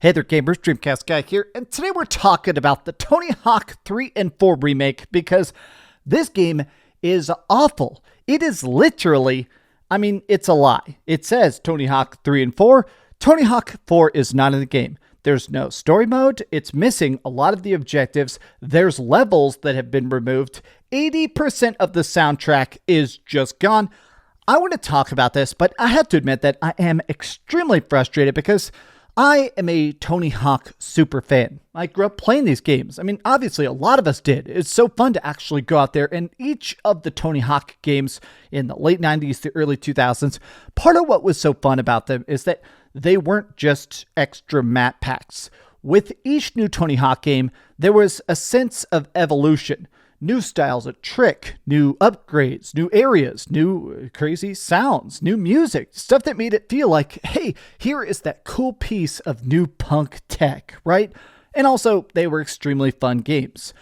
Hey there gamers, DreamcastGuy here, and today we're talking about the Tony Hawk 3 and 4 remake because this game is awful. It is literally, it's a lie. It says Tony Hawk 3 and 4. Tony Hawk 4 is not in the game. There's no story mode. It's missing a lot of the objectives. There's levels that have been removed. 80% of the soundtrack is just gone. I want to talk about this, but I have to admit that I am extremely frustrated because I am a Tony Hawk super fan. I grew up playing these games. Obviously a lot of us did. It's so fun to actually go out there, and each of the Tony Hawk games in the late 90s to early 2000s, part of what was so fun about them is that they weren't just extra map packs. With each new Tony Hawk game, there was a sense of evolution. New styles of trick, new upgrades, new areas, new crazy sounds, new music, stuff that made it feel like, hey, here is that cool piece of new punk tech, right? And also, they were extremely fun games.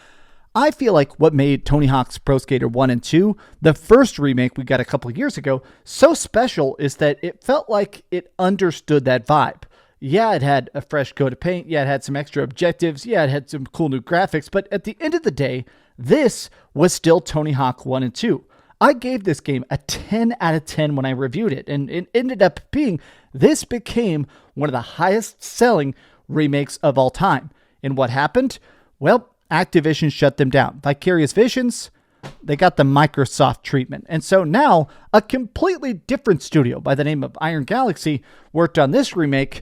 I feel like what made Tony Hawk's Pro Skater 1 and 2, the first remake we got a couple years ago, so special is that it felt like it understood that vibe. Yeah, it had a fresh coat of paint. Yeah, it had some extra objectives. Yeah, it had some cool new graphics. But at the end of the day, this was still Tony Hawk 1 and 2. I gave this game a 10 out of 10 when I reviewed it, and it ended up being, this became one of the highest selling remakes of all time. And what happened? Well, Activision shut them down. Vicarious Visions, they got the Microsoft treatment. And so now a completely different studio by the name of Iron Galaxy worked on this remake,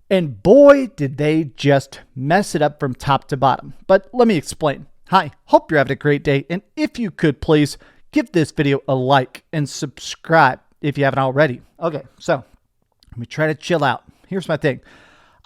and boy, did they just mess it up from top to bottom. But let me explain. Hi, hope you're having a great day, and if you could please give this video a like and subscribe if you haven't already. Okay, so let me try to chill out. Here's my thing.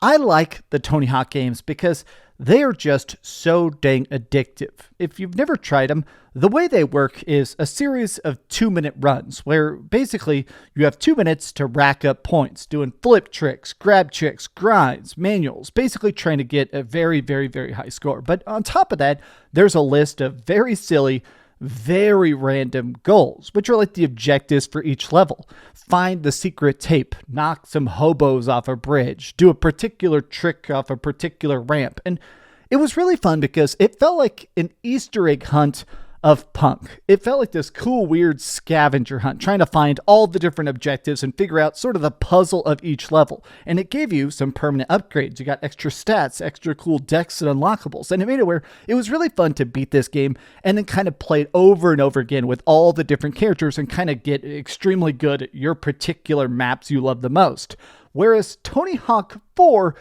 I like the Tony Hawk games because they are just so dang addictive. If you've never tried them, the way they work is a series of 2-minute runs where basically you have 2 minutes to rack up points, doing flip tricks, grab tricks, grinds, manuals, basically trying to get a very, very, very high score. But on top of that, there's a list of very silly, very random goals, which are like the objectives for each level. Find the secret tape, knock some hobos off a bridge, do a particular trick off a particular ramp. And it was really fun because it felt like an Easter egg hunt of punk. It felt like this cool, weird scavenger hunt, trying to find all the different objectives and figure out sort of the puzzle of each level. And it gave you some permanent upgrades. You got extra stats, extra cool decks and unlockables. And it made it where it was really fun to beat this game and then kind of play it over and over again with all the different characters and kind of get extremely good at your particular maps you love the most. Whereas Tony Hawk 4,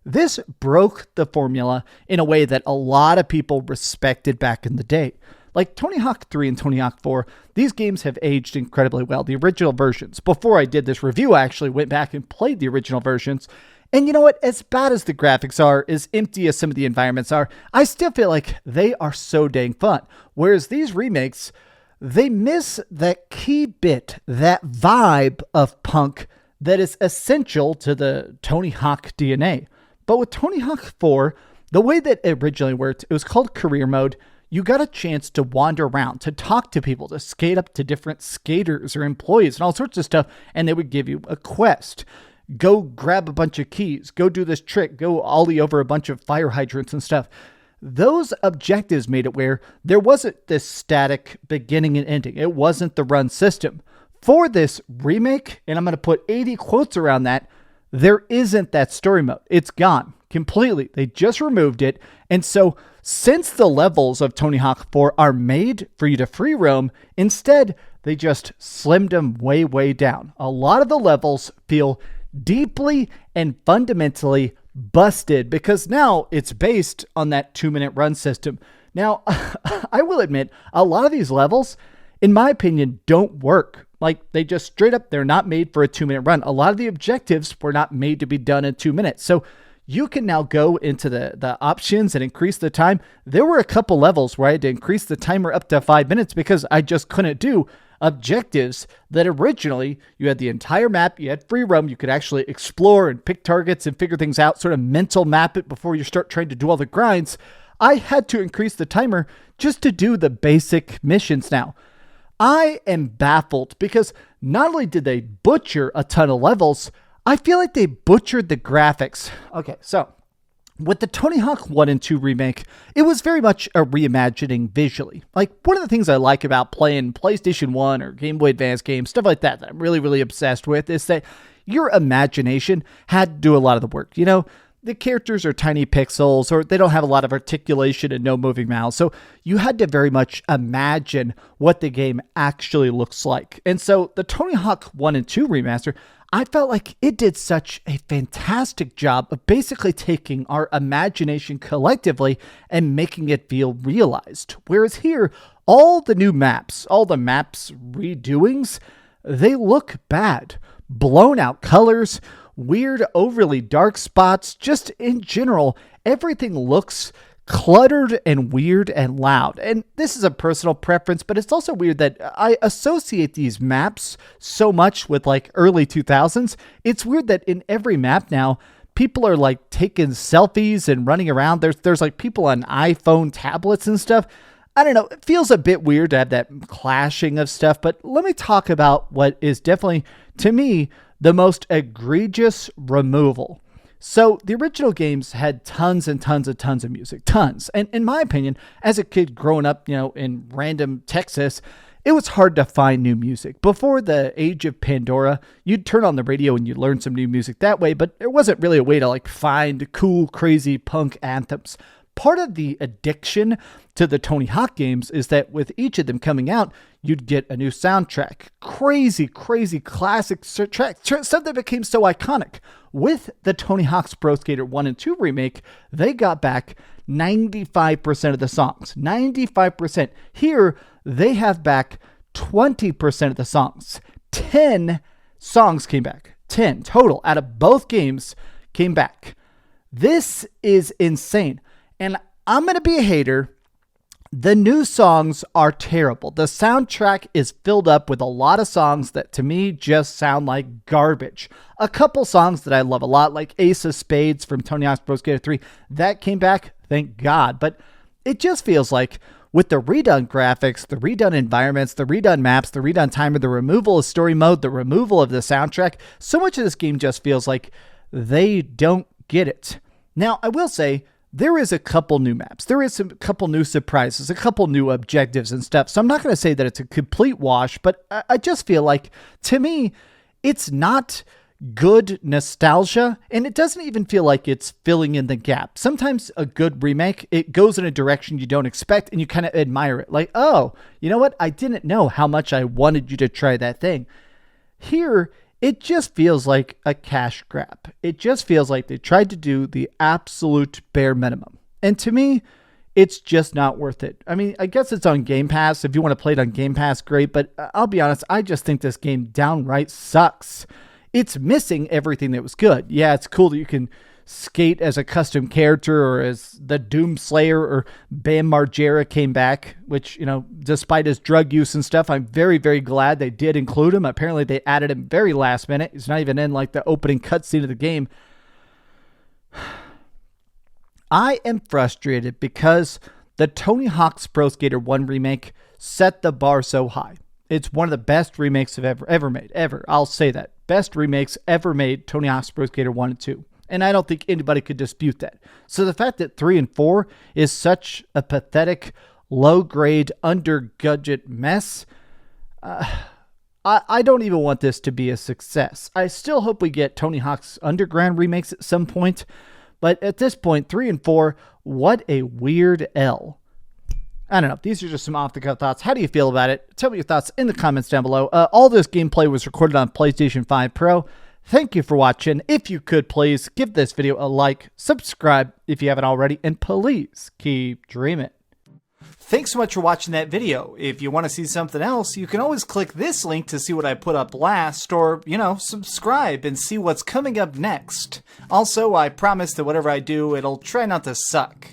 this broke the formula in a way that a lot of people respected back in the day. Like Tony Hawk 3 and Tony Hawk 4, these games have aged incredibly well. The original versions. Before I did this review, I actually went back and played the original versions. And you know what? As bad as the graphics are, as empty as some of the environments are, I still feel like they are so dang fun. Whereas these remakes, they miss that key bit, that vibe of punk that is essential to the Tony Hawk DNA. But with Tony Hawk 4, the way that it originally worked, it was called career mode. You got a chance to wander around, to talk to people, to skate up to different skaters or employees and all sorts of stuff, and they would give you a quest. Go grab a bunch of keys, go do this trick, go ollie over a bunch of fire hydrants and stuff. Those objectives made it where there wasn't this static beginning and ending. It wasn't the run system. For this remake, and I'm going to put 80 quotes around that, there isn't that story mode. It's gone completely. They just removed it. And so since the levels of Tony Hawk 4 are made for you to free roam, instead, they just slimmed them way, way down. A lot of the levels feel deeply and fundamentally busted because now it's based on that 2-minute run system. Now, I will admit, a lot of these levels, in my opinion, don't work. Like, they just straight up, they're not made for a 2-minute run. A lot of the objectives were not made to be done in 2 minutes. So you can now go into the options and increase the time. There were a couple levels where I had to increase the timer up to 5 minutes because I just couldn't do objectives that originally you had the entire map, you had free roam, you could actually explore and pick targets and figure things out, sort of mental map it before you start trying to do all the grinds. I had to increase the timer just to do the basic missions now. I am baffled because not only did they butcher a ton of levels, I feel like they butchered the graphics. Okay, so with the Tony Hawk 1 and 2 remake, it was very much a reimagining visually. Like, one of the things I like about playing PlayStation 1 or Game Boy Advance games, stuff like that I'm really, really obsessed with, is that your imagination had to do a lot of the work. You know, the characters are tiny pixels, or they don't have a lot of articulation and no moving mouths. So you had to very much imagine what the game actually looks like. And so the Tony Hawk 1 and 2 remaster, I felt like it did such a fantastic job of basically taking our imagination collectively and making it feel realized. Whereas here, all the new maps, all the maps redoings, they look bad. Blown out colors, weird, overly dark spots, just in general, everything looks cluttered and weird and loud. And this is a personal preference, but it's also weird that I associate these maps so much with like early 2000s. It's weird that in every map now, people are like taking selfies and running around. There's like people on iPhone tablets and stuff. I don't know. It feels a bit weird to have that clashing of stuff, but let me talk about what is definitely, to me, the most egregious removal. So the original games had tons and tons and tons of music, tons. And in my opinion, as a kid growing up, you know, in random Texas, it was hard to find new music. Before the age of Pandora, you'd turn on the radio and you'd learn some new music that way, but there wasn't really a way to like find cool, crazy punk anthems. Part of the addiction to the Tony Hawk games is that with each of them coming out, you'd get a new soundtrack. Crazy, crazy classic track, stuff that became so iconic. With the Tony Hawk's Pro Skater 1 and 2 remake, they got back 95% of the songs. 95%. Here, they have back 20% of the songs. 10 songs came back. 10 total out of both games came back. This is insane. And I'm going to be a hater. The new songs are terrible. The soundtrack is filled up with a lot of songs that to me just sound like garbage. A couple songs that I love a lot, like Ace of Spades from Tony Hawk's Pro Skater 3, that came back, thank God. But it just feels like with the redone graphics, the redone environments, the redone maps, the redone timer, the removal of story mode, the removal of the soundtrack, so much of this game just feels like they don't get it. Now, I will say, there is a couple new maps. There is a couple new surprises, a couple new objectives and stuff. So I'm not going to say that it's a complete wash, but I just feel like, to me, it's not good nostalgia, and it doesn't even feel like it's filling in the gap. Sometimes a good remake, it goes in a direction you don't expect, and you kind of admire it. Like, oh, you know what? I didn't know how much I wanted you to try that thing. Here, it just feels like a cash grab. It just feels like they tried to do the absolute bare minimum. And to me, it's just not worth it. I mean, I guess it's on Game Pass. If you want to play it on Game Pass, great. But I'll be honest, I just think this game downright sucks. It's missing everything that was good. Yeah, it's cool that you can skate as a custom character, or as the Doom Slayer, or Bam Margera came back, which, you know, despite his drug use and stuff, I'm very, very glad they did include him. Apparently they added him very last minute. He's not even in like the opening cutscene of the game. I am frustrated because the Tony Hawk's Pro Skater 1 remake set the bar so high. It's one of the best remakes I've ever made. Ever. I'll say that. Best remakes ever made, Tony Hawk's Pro Skater 1 and 2. And I don't think anybody could dispute that. So the fact that 3 and 4 is such a pathetic, low-grade, under-budget mess, I don't even want this to be a success. I still hope we get Tony Hawk's Underground remakes at some point. But at this point, 3 and 4, what a weird L. I don't know. These are just some off-the-cuff thoughts. How do you feel about it? Tell me your thoughts in the comments down below. All this gameplay was recorded on PlayStation 5 Pro. Thank you for watching. If you could, please give this video a like, subscribe if you haven't already, and please keep dreaming. Thanks so much for watching that video. If you want to see something else, you can always click this link to see what I put up last, or, you know, subscribe and see what's coming up next. Also, I promise that whatever I do, it'll try not to suck.